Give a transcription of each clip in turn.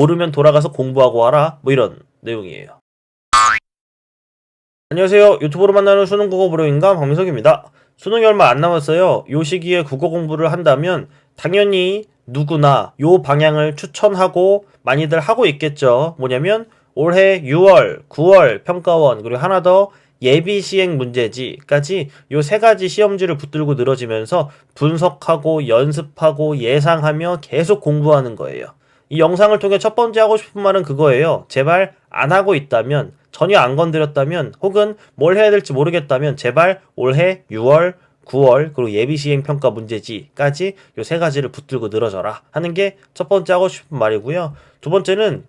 모르면 돌아가서 공부하고 와라. 뭐 이런 내용이에요. 안녕하세요. 유튜브로 만나는 수능국어 불효인간 박민석입니다. 수능이 얼마 안 남았어요. 요 시기에 국어 공부를 한다면 당연히 누구나 요 방향을 추천하고 많이들 하고 있겠죠. 뭐냐면 올해 6월, 9월 평가원 그리고 하나 더 예비 시행 문제지까지 요 세 가지 시험지를 붙들고 늘어지면서 분석하고 연습하고 예상하며 계속 공부하는 거예요. 이 영상을 통해 첫 번째 하고 싶은 말은 그거예요. 제발 안 하고 있다면, 전혀 안 건드렸다면, 혹은 뭘 해야 될지 모르겠다면 제발 올해 6월, 9월 그리고 예비시행 평가 문제지까지 요 세 가지를 붙들고 늘어져라 하는 게 첫 번째 하고 싶은 말이고요. 두 번째는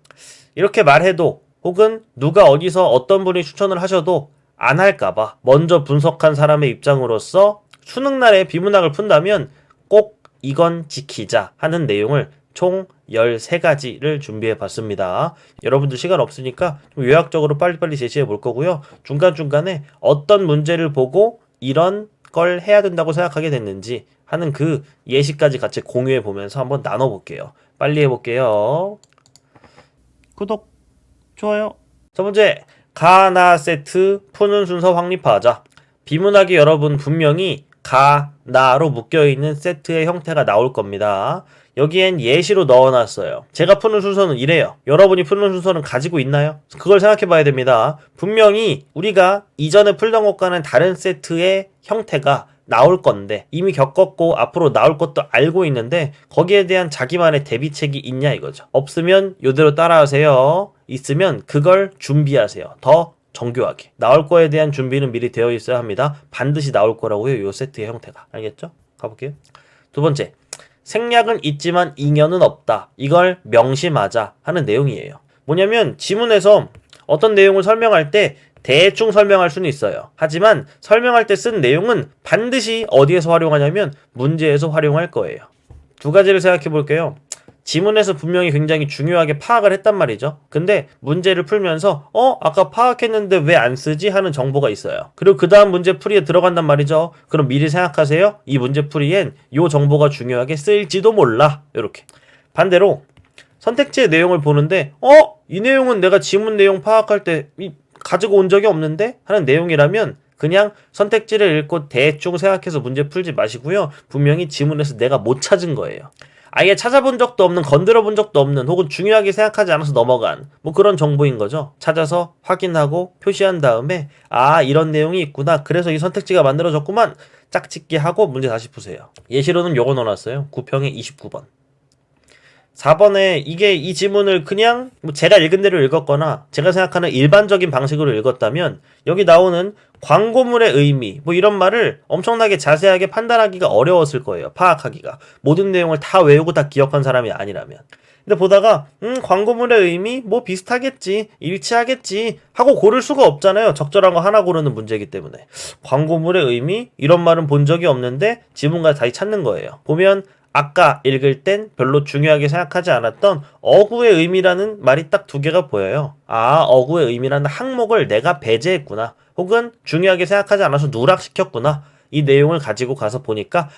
이렇게 말해도 혹은 누가 어디서 어떤 분이 추천을 하셔도 안 할까봐 먼저 분석한 사람의 입장으로서 수능날에 비문학을 푼다면 꼭 이건 지키자 하는 내용을 총 13가지를 준비해 봤습니다. 여러분들 시간 없으니까 좀 요약적으로 빨리빨리 제시해 볼 거고요. 중간중간에 어떤 문제를 보고 이런 걸 해야 된다고 생각하게 됐는지 하는 그 예시까지 같이 공유해 보면서 한번 나눠 볼게요. 빨리 해볼게요. 구독, 좋아요. 첫 번째, 가나 세트 푸는 순서 확립하자. 비문학이 여러분 분명히 가, 나로 묶여있는 세트의 형태가 나올 겁니다. 여기엔 예시로 넣어놨어요. 제가 푸는 순서는 이래요. 여러분이 푸는 순서는 가지고 있나요? 그걸 생각해 봐야 됩니다. 분명히 우리가 이전에 풀던 것과는 다른 세트의 형태가 나올 건데 이미 겪었고 앞으로 나올 것도 알고 있는데 거기에 대한 자기만의 대비책이 있냐 이거죠. 없으면 이대로 따라하세요. 있으면 그걸 준비하세요. 더 정교하게. 나올 거에 대한 준비는 미리 되어 있어야 합니다. 반드시 나올 거라고요. 요 세트의 형태가. 알겠죠? 가볼게요. 두 번째. 생략은 있지만 잉여는 없다. 이걸 명심하자 하는 내용이에요. 뭐냐면 지문에서 어떤 내용을 설명할 때 대충 설명할 수는 있어요. 하지만 설명할 때 쓴 내용은 반드시 어디에서 활용하냐면 문제에서 활용할 거예요. 두 가지를 생각해 볼게요. 지문에서 분명히 굉장히 중요하게 파악을 했단 말이죠. 근데 문제를 풀면서 아까 파악했는데 왜 안 쓰지? 하는 정보가 있어요. 그리고 그 다음 문제 풀이에 들어간단 말이죠. 그럼 미리 생각하세요. 이 문제 풀이엔 이 정보가 중요하게 쓰일지도 몰라. 이렇게. 반대로 선택지의 내용을 보는데 이 내용은 내가 지문 내용 파악할 때 가지고 온 적이 없는데? 하는 내용이라면 그냥 선택지를 읽고 대충 생각해서 문제 풀지 마시고요. 분명히 지문에서 내가 못 찾은 거예요. 아예 찾아본 적도 없는, 건드려 본 적도 없는, 혹은 중요하게 생각하지 않아서 넘어간 뭐 그런 정보인 거죠. 찾아서 확인하고 표시한 다음에 이런 내용이 있구나. 그래서 이 선택지가 만들어졌구만. 짝짓기 하고 문제 다시 푸세요. 예시로는 요거 넣어놨어요. 9평에 29번. 4번에 이 지문을 그냥 제가 읽은 대로 읽었거나 제가 생각하는 일반적인 방식으로 읽었다면 여기 나오는 광고물의 의미 이런 말을 엄청나게 자세하게 판단하기가 어려웠을 거예요. 파악하기가. 모든 내용을 다 외우고 다 기억한 사람이 아니라면. 근데 보다가 광고물의 의미 비슷하겠지, 일치하겠지 하고 고를 수가 없잖아요. 적절한 거 하나 고르는 문제이기 때문에. 광고물의 의미? 이런 말은 본 적이 없는데 지문과 다시 찾는 거예요. 보면 아까 읽을 땐 별로 중요하게 생각하지 않았던 어구의 의미라는 말이 딱 두 개가 보여요. 어구의 의미라는 항목을 내가 배제했구나. 혹은 중요하게 생각하지 않아서 누락시켰구나. 이 내용을 가지고 가서 보니까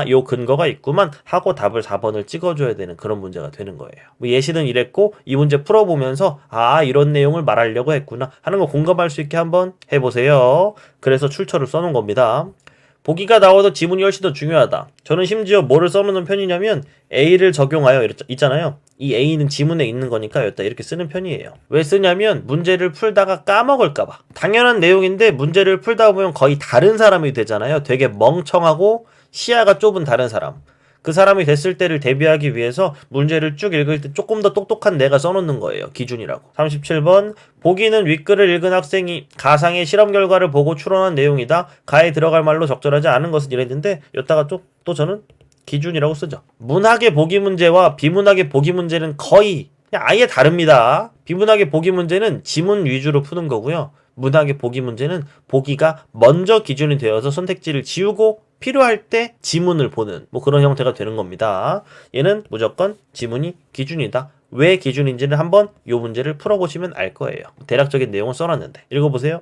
요 근거가 있구만 하고 답을 4번을 찍어줘야 되는 그런 문제가 되는 거예요. 예시는 이랬고 이 문제 풀어보면서 이런 내용을 말하려고 했구나 하는 거 공감할 수 있게 한번 해보세요. 그래서 출처를 써놓은 겁니다. 보기가 나와도 지문이 훨씬 더 중요하다. 저는 심지어 뭐를 써놓는 편이냐면 A를 적용하여 있잖아요. 이 A는 지문에 있는 거니까 여기다 이렇게 쓰는 편이에요. 왜 쓰냐면 문제를 풀다가 까먹을까봐. 당연한 내용인데 문제를 풀다 보면 거의 다른 사람이 되잖아요. 되게 멍청하고 시야가 좁은 다른 사람. 그 사람이 됐을 때를 대비하기 위해서 문제를 쭉 읽을 때 조금 더 똑똑한 내가 써놓는 거예요. 기준이라고. 37번. 보기는 윗글을 읽은 학생이 가상의 실험 결과를 보고 추론한 내용이다. 가에 들어갈 말로 적절하지 않은 것은 이랬는데 여기다가 또 저는 기준이라고 쓰죠. 문학의 보기 문제와 비문학의 보기 문제는 거의 그냥 아예 다릅니다. 비문학의 보기 문제는 지문 위주로 푸는 거고요. 문학의 보기 문제는 보기가 먼저 기준이 되어서 선택지를 지우고 필요할 때 지문을 보는 그런 형태가 되는 겁니다. 얘는 무조건 지문이 기준이다. 왜 기준인지는 한번 이 문제를 풀어보시면 알 거예요. 대략적인 내용을 써놨는데 읽어보세요.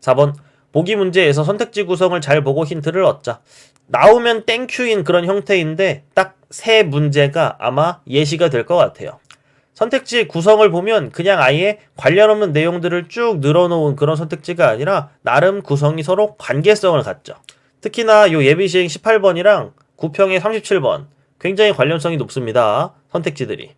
4번. 보기 문제에서 선택지 구성을 잘 보고 힌트를 얻자. 나오면 땡큐인 그런 형태인데 딱 세 문제가 아마 예시가 될 것 같아요. 선택지의 구성을 보면 그냥 아예 관련 없는 내용들을 쭉 늘어놓은 그런 선택지가 아니라 나름 구성이 서로 관계성을 갖죠. 특히나 요 예비시행 18번이랑 구평의 37번 굉장히 관련성이 높습니다. 선택지들이.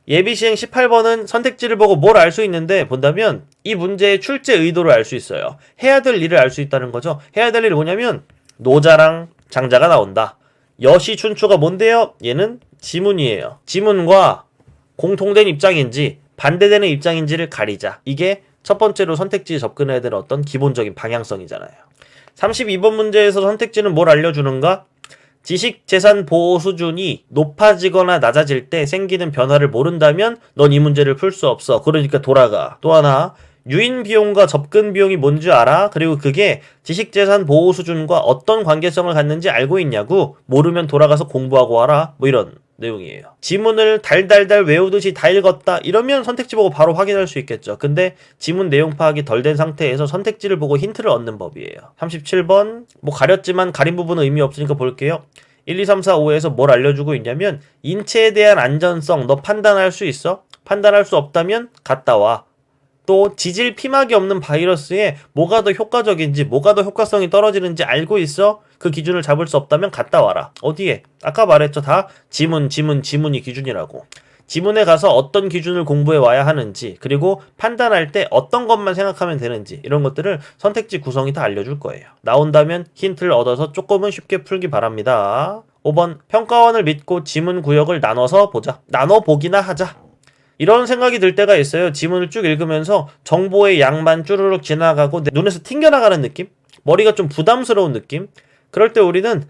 예비시행 18번은 선택지를 보고 뭘 알 수 있는데 본다면 이 문제의 출제 의도를 알 수 있어요. 해야 될 일을 알 수 있다는 거죠. 해야 될 일이 뭐냐면 노자랑 장자가 나온다. 여시 춘추가 뭔데요? 얘는 지문이에요. 지문과 공통된 입장인지 반대되는 입장인지를 가리자. 이게 첫 번째로 선택지에 접근해야 될 어떤 기본적인 방향성이잖아요. 32번 문제에서 선택지는 뭘 알려주는가? 지식재산 보호 수준이 높아지거나 낮아질 때 생기는 변화를 모른다면 넌 이 문제를 풀 수 없어. 그러니까 돌아가. 또 하나, 유인 비용과 접근 비용이 뭔지 알아? 그리고 그게 지식재산 보호 수준과 어떤 관계성을 갖는지 알고 있냐고? 모르면 돌아가서 공부하고 와라. 뭐 이런 내용이에요. 지문을 달달달 외우듯이 다 읽었다 이러면 선택지 보고 바로 확인할 수 있겠죠. 근데 지문 내용 파악이 덜 된 상태에서 선택지를 보고 힌트를 얻는 법이에요. 37번 뭐 가렸지만 가린 부분은 의미 없으니까 볼게요. 1, 2, 3, 4, 5에서 뭘 알려주고 있냐면 인체에 대한 안전성 너 판단할 수 있어? 판단할 수 없다면 갔다 와. 또 지질 피막이 없는 바이러스에 뭐가 더 효과적인지 뭐가 더 효과성이 떨어지는지 알고 있어? 그 기준을 잡을 수 없다면 갔다 와라. 어디에? 아까 말했죠. 다 지문이 기준이라고. 지문에 가서 어떤 기준을 공부해 와야 하는지 그리고 판단할 때 어떤 것만 생각하면 되는지 이런 것들을 선택지 구성이 다 알려줄 거예요. 나온다면 힌트를 얻어서 조금은 쉽게 풀기 바랍니다. 5번 평가원을 믿고 지문 구역을 나눠서 보자. 나눠보기나 하자. 이런 생각이 들 때가 있어요. 지문을 쭉 읽으면서 정보의 양만 쭈르륵 지나가고 내 눈에서 튕겨나가는 느낌? 머리가 좀 부담스러운 느낌? 그럴 때 우리는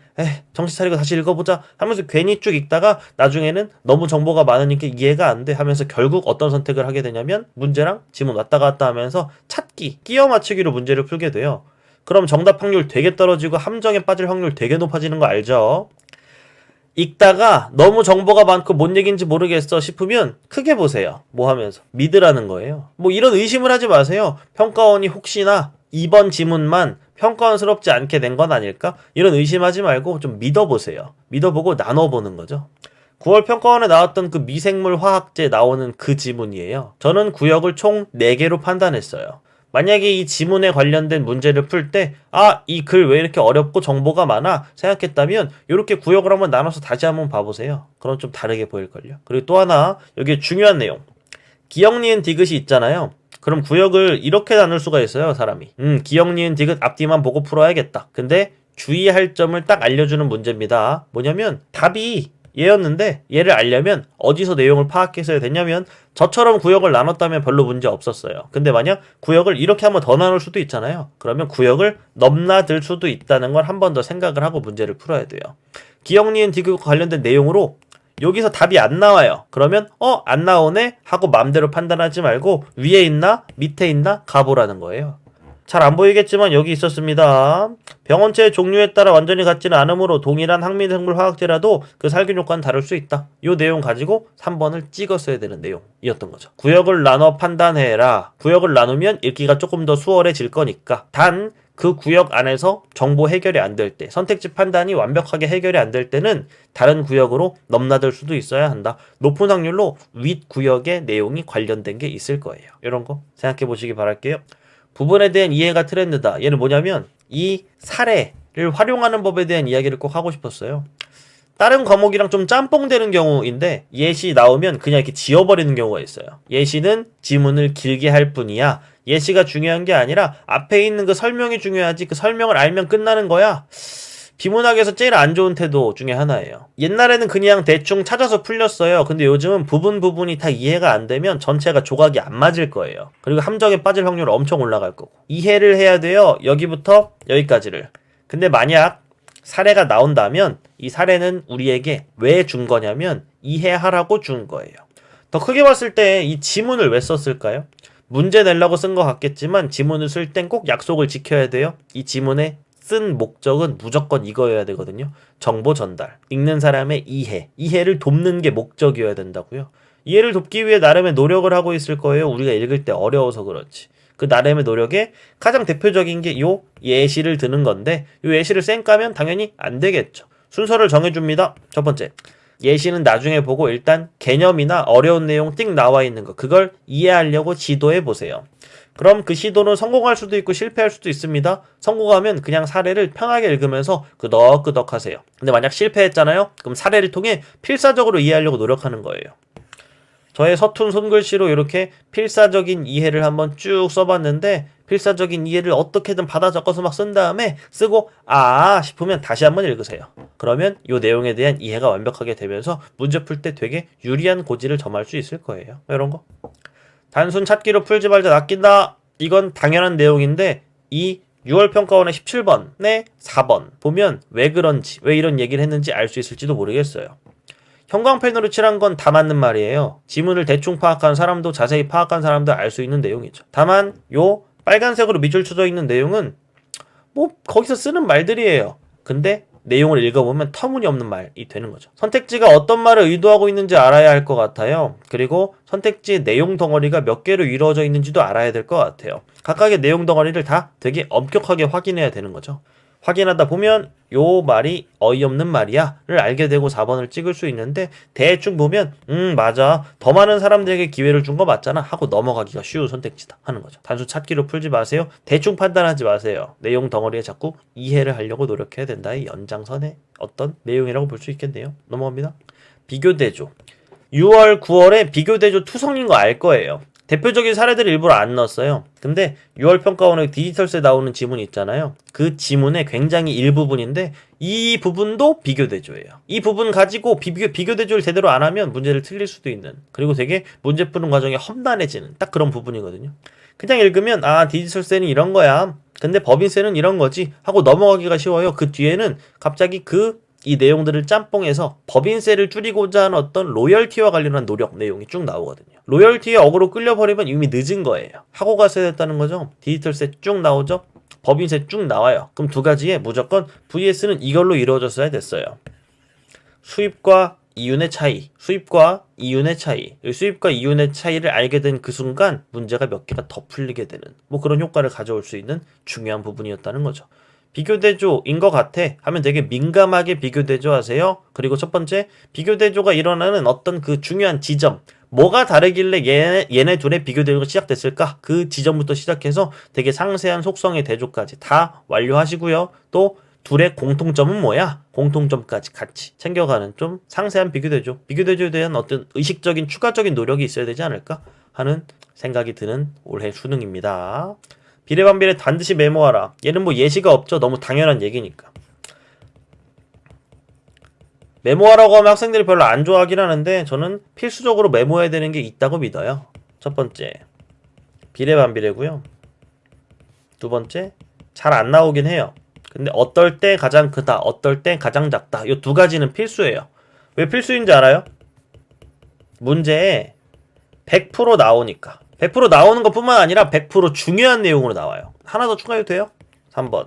정신 차리고 다시 읽어보자 하면서 괜히 쭉 읽다가 나중에는 너무 정보가 많으니까 이해가 안 돼 하면서 결국 어떤 선택을 하게 되냐면 문제랑 지문 왔다 갔다 하면서 찾기, 끼워 맞추기로 문제를 풀게 돼요. 그럼 정답 확률 되게 떨어지고 함정에 빠질 확률 되게 높아지는 거 알죠? 읽다가 너무 정보가 많고 뭔 얘기인지 모르겠어 싶으면 크게 보세요. 뭐 하면서 믿으라는 거예요. 뭐 이런 의심을 하지 마세요. 평가원이 혹시나 이번 지문만 평가원스럽지 않게 된 건 아닐까? 이런 의심하지 말고 좀 믿어보세요. 믿어보고 나눠보는 거죠. 9월 평가원에 나왔던 그 미생물 화학제 나오는 그 지문이에요. 저는 구역을 총 4개로 판단했어요. 만약에 이 지문에 관련된 문제를 풀 때 이 글 왜 이렇게 어렵고 정보가 많아 생각했다면 이렇게 구역을 한번 나눠서 다시 한번 봐보세요. 그럼 좀 다르게 보일걸요. 그리고 또 하나 여기 중요한 내용. 기역, 니은, 디귿이 있잖아요. 그럼 구역을 이렇게 나눌 수가 있어요. 사람이. 기역, 니은, 디귿 앞뒤만 보고 풀어야겠다. 근데 주의할 점을 딱 알려주는 문제입니다. 뭐냐면 답이 얘였는데 얘를 알려면 어디서 내용을 파악해서 해야 되냐면 저처럼 구역을 나눴다면 별로 문제 없었어요. 근데 만약 구역을 이렇게 한번 더 나눌 수도 있잖아요. 그러면 구역을 넘나들 수도 있다는 걸 한 번 더 생각을 하고 문제를 풀어야 돼요. 기역, 니은, 디귿과 관련된 내용으로 여기서 답이 안 나와요. 그러면 안 나오네 하고 마음대로 판단하지 말고 위에 있나 밑에 있나 가보라는 거예요. 잘 안 보이겠지만 여기 있었습니다. 병원체의 종류에 따라 완전히 같지는 않으므로 동일한 항미생물 화학제라도 그 살균 효과는 다를 수 있다. 이 내용 가지고 3번을 찍었어야 되는 내용이었던 거죠. 구역을 나눠 판단해라. 구역을 나누면 읽기가 조금 더 수월해질 거니까. 단 그 구역 안에서 정보 해결이 안 될 때, 선택지 판단이 완벽하게 해결이 안 될 때는 다른 구역으로 넘나들 수도 있어야 한다. 높은 확률로 윗 구역의 내용이 관련된 게 있을 거예요. 이런 거 생각해 보시기 바랄게요. 부분에 대한 이해가 트렌드다. 얘는 뭐냐면 이 사례를 활용하는 법에 대한 이야기를 꼭 하고 싶었어요. 다른 과목이랑 좀 짬뽕 되는 경우인데 예시 나오면 그냥 이렇게 지워버리는 경우가 있어요. 예시는 지문을 길게 할 뿐이야. 예시가 중요한 게 아니라 앞에 있는 그 설명이 중요하지 그 설명을 알면 끝나는 거야. 비문학에서 제일 안 좋은 태도 중에 하나예요. 옛날에는 그냥 대충 찾아서 풀렸어요. 근데 요즘은 부분이 다 이해가 안 되면 전체가 조각이 안 맞을 거예요. 그리고 함정에 빠질 확률 엄청 올라갈 거고. 이해를 해야 돼요. 여기부터 여기까지를. 근데 만약 사례가 나온다면 이 사례는 우리에게 왜 준 거냐면 이해하라고 준 거예요. 더 크게 봤을 때 이 지문을 왜 썼을까요? 문제 내려고 쓴 것 같겠지만 지문을 쓸 땐 꼭 약속을 지켜야 돼요. 이 지문의 쓴 목적은 무조건 이거여야 되거든요. 정보 전달, 읽는 사람의 이해를 돕는 게 목적이어야 된다고요. 이해를 돕기 위해 나름의 노력을 하고 있을 거예요. 우리가 읽을 때 어려워서 그렇지. 그 나름의 노력에 가장 대표적인 게 요 예시를 드는 건데 요 예시를 쌩 까면 당연히 안 되겠죠. 순서를 정해줍니다. 첫 번째, 예시는 나중에 보고 일단 개념이나 어려운 내용 띡 나와 있는 거 그걸 이해하려고 지도해 보세요. 그럼 그 시도는 성공할 수도 있고 실패할 수도 있습니다. 성공하면 그냥 사례를 편하게 읽으면서 끄덕끄덕 하세요. 근데 만약 실패했잖아요? 그럼 사례를 통해 필사적으로 이해하려고 노력하는 거예요. 저의 서툰 손글씨로 이렇게 필사적인 이해를 한번 쭉 써봤는데 필사적인 이해를 어떻게든 받아 적어서 막 쓴 다음에 쓰고 싶으면 다시 한번 읽으세요. 그러면 이 내용에 대한 이해가 완벽하게 되면서 문제 풀 때 되게 유리한 고지를 점할 수 있을 거예요. 이런 거. 단순 찾기로 풀지 말자 낚인다. 이건 당연한 내용인데 이 6월 평가원의 17번에 4번 보면 왜 그런지 왜 이런 얘기를 했는지 알 수 있을지도 모르겠어요. 형광펜으로 칠한 건 다 맞는 말이에요. 지문을 대충 파악한 사람도 자세히 파악한 사람도 알 수 있는 내용이죠. 다만 요 빨간색으로 밑줄 쳐져 있는 내용은 뭐 거기서 쓰는 말들이에요. 근데 내용을 읽어보면 터무니없는 말이 되는 거죠. 선택지가 어떤 말을 의도하고 있는지 알아야 할 것 같아요. 그리고 선택지의 내용 덩어리가 몇 개로 이루어져 있는지도 알아야 될 것 같아요. 각각의 내용 덩어리를 다 되게 엄격하게 확인해야 되는 거죠. 확인하다 보면 요 말이 어이없는 말이야 를 알게 되고 4번을 찍을 수 있는데 대충 보면 맞아 더 많은 사람들에게 기회를 준 거 맞잖아 하고 넘어가기가 쉬운 선택지다 하는 거죠. 단순 찾기로 풀지 마세요. 대충 판단하지 마세요. 내용 덩어리에 자꾸 이해를 하려고 노력해야 된다의 연장선의 어떤 내용이라고 볼 수 있겠네요. 넘어갑니다. 비교대조 6월 9월에 비교대조 투성인 거 알 거예요. 대표적인 사례들을 일부러 안 넣었어요. 근데 6월 평가원의 디지털스에 나오는 지문이 있잖아요. 그 지문의 굉장히 일부분인데 이 부분도 비교대조예요. 이 부분 가지고 비교대조를 제대로 안 하면 문제를 틀릴 수도 있는 그리고 되게 문제 푸는 과정이 험난해지는 딱 그런 부분이거든요. 그냥 읽으면 디지털세는 이런 거야. 근데 법인세는 이런 거지 하고 넘어가기가 쉬워요. 그 뒤에는 갑자기 이 내용들을 짬뽕해서 법인세를 줄이고자 하는 어떤 로열티와 관련한 노력 내용이 쭉 나오거든요. 로열티에 어그로 끌려버리면 이미 늦은 거예요. 하고 갔어야 됐다는 거죠. 디지털세 쭉 나오죠. 법인세 쭉 나와요. 그럼 두 가지에 무조건 VS는 이걸로 이루어졌어야 됐어요. 수입과 이윤의 차이, 수입과 이윤의 차이, 수입과 이윤의 차이를 알게 된 그 순간 문제가 몇 개가 더 풀리게 되는 뭐 그런 효과를 가져올 수 있는 중요한 부분이었다는 거죠. 비교대조인 것 같아 하면 되게 민감하게 비교대조 하세요. 그리고 첫 번째 비교대조가 일어나는 어떤 그 중요한 지점 뭐가 다르길래 얘네 둘의 비교대조가 시작됐을까? 그 지점부터 시작해서 되게 상세한 속성의 대조까지 다 완료하시고요. 또 둘의 공통점은 뭐야? 공통점까지 같이 챙겨가는 좀 상세한 비교대조. 비교대조에 대한 어떤 의식적인 추가적인 노력이 있어야 되지 않을까 하는 생각이 드는 올해 수능입니다. 비례반비례 반드시 메모하라. 얘는 뭐 예시가 없죠. 너무 당연한 얘기니까. 메모하라고 하면 학생들이 별로 안 좋아하긴 하는데 저는 필수적으로 메모해야 되는 게 있다고 믿어요. 첫 번째 비례반비례고요. 두 번째 잘 안 나오긴 해요. 근데 어떨 때 가장 크다, 어떨 때 가장 작다. 이 두 가지는 필수예요. 왜 필수인지 알아요? 문제에 100% 나오니까. 100% 나오는 것뿐만 아니라 100% 중요한 내용으로 나와요. 하나 더 추가해도 돼요? 3번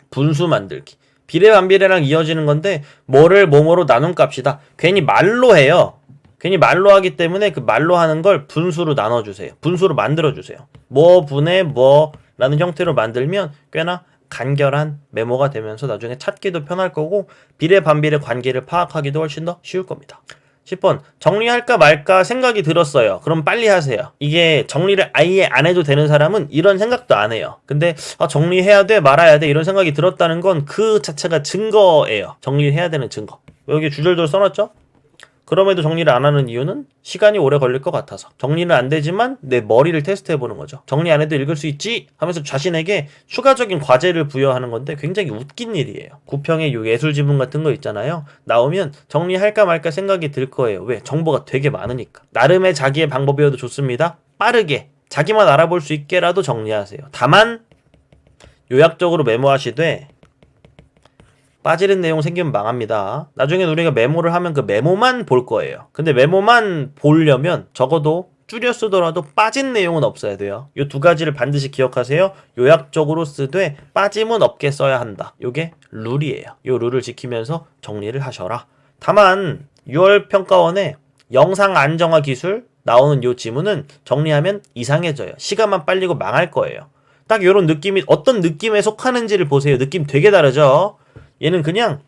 분수 만들기. 비례반비례랑 이어지는 건데 뭐를 뭐뭐로 나눈 값이다. 괜히 말로 해요. 괜히 말로 하기 때문에 그 말로 하는 걸 분수로 나눠주세요. 분수로 만들어주세요. 뭐 분의 뭐라는 형태로 만들면 꽤나 간결한 메모가 되면서 나중에 찾기도 편할 거고 비례반비례 관계를 파악하기도 훨씬 더 쉬울 겁니다. 10번 정리할까 말까 생각이 들었어요. 그럼 빨리 하세요. 이게 정리를 아예 안 해도 되는 사람은 이런 생각도 안 해요. 근데 정리해야 돼 말아야 돼 이런 생각이 들었다는 건 그 자체가 증거예요. 정리를 해야 되는 증거. 여기 주절도 써놨죠? 그럼에도 정리를 안 하는 이유는 시간이 오래 걸릴 것 같아서. 정리는 안 되지만 내 머리를 테스트해보는 거죠. 정리 안 해도 읽을 수 있지? 하면서 자신에게 추가적인 과제를 부여하는 건데 굉장히 웃긴 일이에요. 구평의 요 예술 지문 같은 거 있잖아요. 나오면 정리할까 말까 생각이 들 거예요. 왜? 정보가 되게 많으니까. 나름의 자기의 방법이어도 좋습니다. 빠르게 자기만 알아볼 수 있게라도 정리하세요. 다만 요약적으로 메모하시되 빠지는 내용 생기면 망합니다. 나중에 우리가 메모를 하면 그 메모만 볼 거예요. 근데 메모만 보려면 적어도 줄여 쓰더라도 빠진 내용은 없어야 돼요. 이 두 가지를 반드시 기억하세요. 요약적으로 쓰되 빠짐은 없게 써야 한다. 이게 룰이에요. 이 룰을 지키면서 정리를 하셔라. 다만 6월 평가원에 영상 안정화 기술 나오는 이 지문은 정리하면 이상해져요. 시간만 빨리고 망할 거예요. 딱 이런 느낌이 어떤 느낌에 속하는지를 보세요. 느낌 되게 다르죠? 얘는 그냥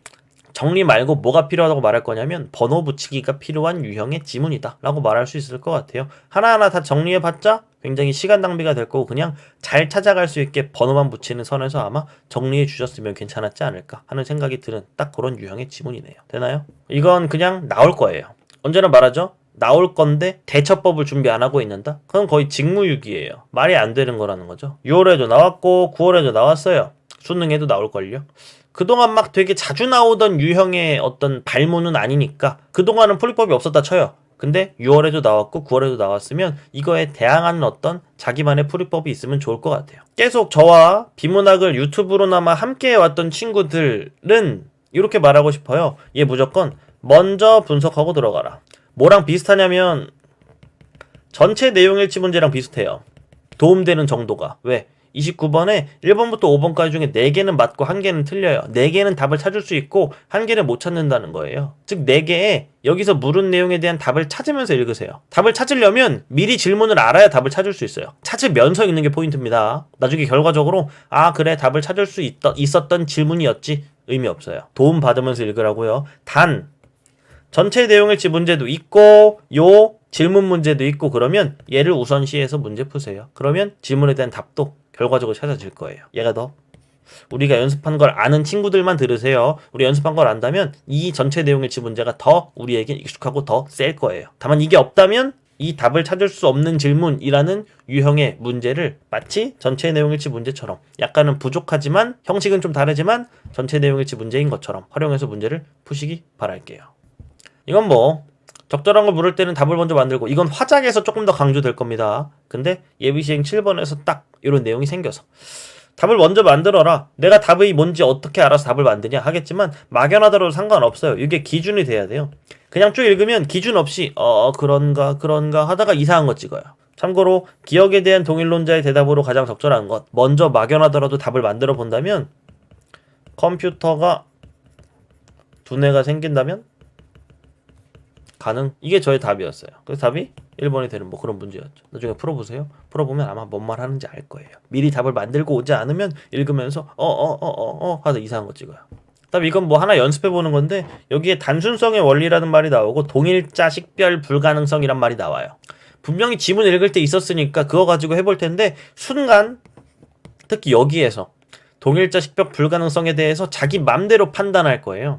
정리 말고 뭐가 필요하다고 말할 거냐면 번호 붙이기가 필요한 유형의 지문이다 라고 말할 수 있을 것 같아요. 하나하나 다 정리해봤자 굉장히 시간 낭비가 될 거고 그냥 잘 찾아갈 수 있게 번호만 붙이는 선에서 아마 정리해 주셨으면 괜찮았지 않을까 하는 생각이 드는 딱 그런 유형의 지문이네요. 되나요? 이건 그냥 나올 거예요. 언제나 말하죠. 나올 건데 대처법을 준비 안 하고 있는다? 그건 거의 직무유기예요. 말이 안 되는 거라는 거죠. 6월에도 나왔고 9월에도 나왔어요. 수능에도 나올걸요. 그동안 막 되게 자주 나오던 유형의 어떤 발문은 아니니까 그동안은 풀이법이 없었다 쳐요. 근데 6월에도 나왔고 9월에도 나왔으면 이거에 대항하는 어떤 자기만의 풀이법이 있으면 좋을 것 같아요. 계속 저와 비문학을 유튜브로나마 함께 해왔던 친구들은 이렇게 말하고 싶어요. 얘 무조건 먼저 분석하고 들어가라. 뭐랑 비슷하냐면 전체 내용 일치 문제랑 비슷해요. 도움되는 정도가. 왜? 29번에 1번부터 5번까지 중에 4개는 맞고 1개는 틀려요. 4개는 답을 찾을 수 있고 1개는 못 찾는다는 거예요. 즉 4개에 여기서 물은 내용에 대한 답을 찾으면서 읽으세요. 답을 찾으려면 미리 질문을 알아야 답을 찾을 수 있어요. 찾으면서 읽는 게 포인트입니다. 나중에 결과적으로 아 그래 답을 찾을 수 있었던 질문이었지 의미 없어요. 도움 받으면서 읽으라고요. 단 전체 내용일치 문제도 있고 요 질문 문제도 있고 그러면 얘를 우선시해서 문제 푸세요. 그러면 질문에 대한 답도 결과적으로 찾아질 거예요. 얘가 더 우리가 연습한 걸 아는 친구들만 들으세요. 우리 연습한 걸 안다면 이 전체 내용일치 문제가 더 우리에게 익숙하고 더 셀 거예요. 다만 이게 없다면 이 답을 찾을 수 없는 질문이라는 유형의 문제를 마치 전체 내용일치 문제처럼 약간은 부족하지만 형식은 좀 다르지만 전체 내용일치 문제인 것처럼 활용해서 문제를 푸시기 바랄게요. 이건 뭐 적절한 걸 물을 때는 답을 먼저 만들고 이건 화작에서 조금 더 강조될 겁니다. 근데 예비시행 7번에서 딱 이런 내용이 생겨서 답을 먼저 만들어라. 내가 답이 뭔지 어떻게 알아서 답을 만드냐 하겠지만 막연하더라도 상관없어요. 이게 기준이 돼야 돼요. 그냥 쭉 읽으면 기준 없이 그런가 하다가 이상한 거 찍어요. 참고로 기억에 대한 동일론자의 대답으로 가장 적절한 것 먼저 막연하더라도 답을 만들어 본다면 컴퓨터가 두뇌가 생긴다면 가능? 이게 저의 답이었어요. 그래서 답이 1번이 되는 뭐 그런 문제였죠. 나중에 풀어보세요. 풀어보면 아마 뭔 말 하는지 알 거예요. 미리 답을 만들고 오지 않으면 읽으면서 하다 이상한 거 찍어요. 그다음 이건 뭐 하나 연습해보는 건데 여기에 단순성의 원리라는 말이 나오고 동일자 식별 불가능성이란 말이 나와요. 분명히 지문 읽을 때 있었으니까 그거 가지고 해볼 텐데 순간 특히 여기에서 동일자 식별 불가능성에 대해서 자기 맘대로 판단할 거예요.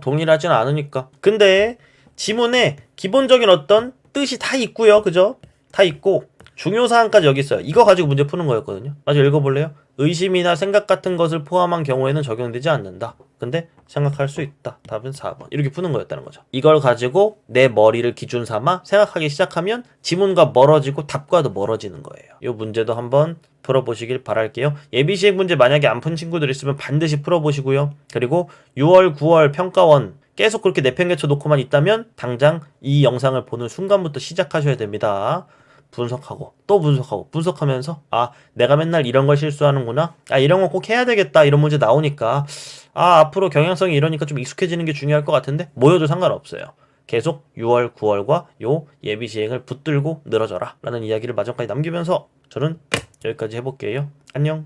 동일하진 않으니까. 근데 지문에 기본적인 어떤 뜻이 다 있고요. 그죠? 다 있고 중요사항까지 여기 있어요. 이거 가지고 문제 푸는 거였거든요. 마저 읽어볼래요? 의심이나 생각 같은 것을 포함한 경우에는 적용되지 않는다. 근데 생각할 수 있다. 답은 4번. 이렇게 푸는 거였다는 거죠. 이걸 가지고 내 머리를 기준 삼아 생각하기 시작하면 지문과 멀어지고 답과도 멀어지는 거예요. 이 문제도 한번 풀어보시길 바랄게요. 예비시행 문제 만약에 안 푼 친구들 있으면 반드시 풀어보시고요. 그리고 6월, 9월 평가원 계속 그렇게 내팽개쳐 놓고만 있다면 당장 이 영상을 보는 순간부터 시작하셔야 됩니다. 분석하고 또 분석하고 분석하면서 아 내가 맨날 이런 걸 실수하는구나. 아 이런 거 꼭 해야 되겠다. 이런 문제 나오니까 아 앞으로 경향성이 이러니까 좀 익숙해지는 게 중요할 것 같은데 모여도 상관없어요. 계속 6월, 9월과 요 예비 시행을 붙들고 늘어져라 라는 이야기를 마지막까지 남기면서 저는 여기까지 해볼게요. 안녕.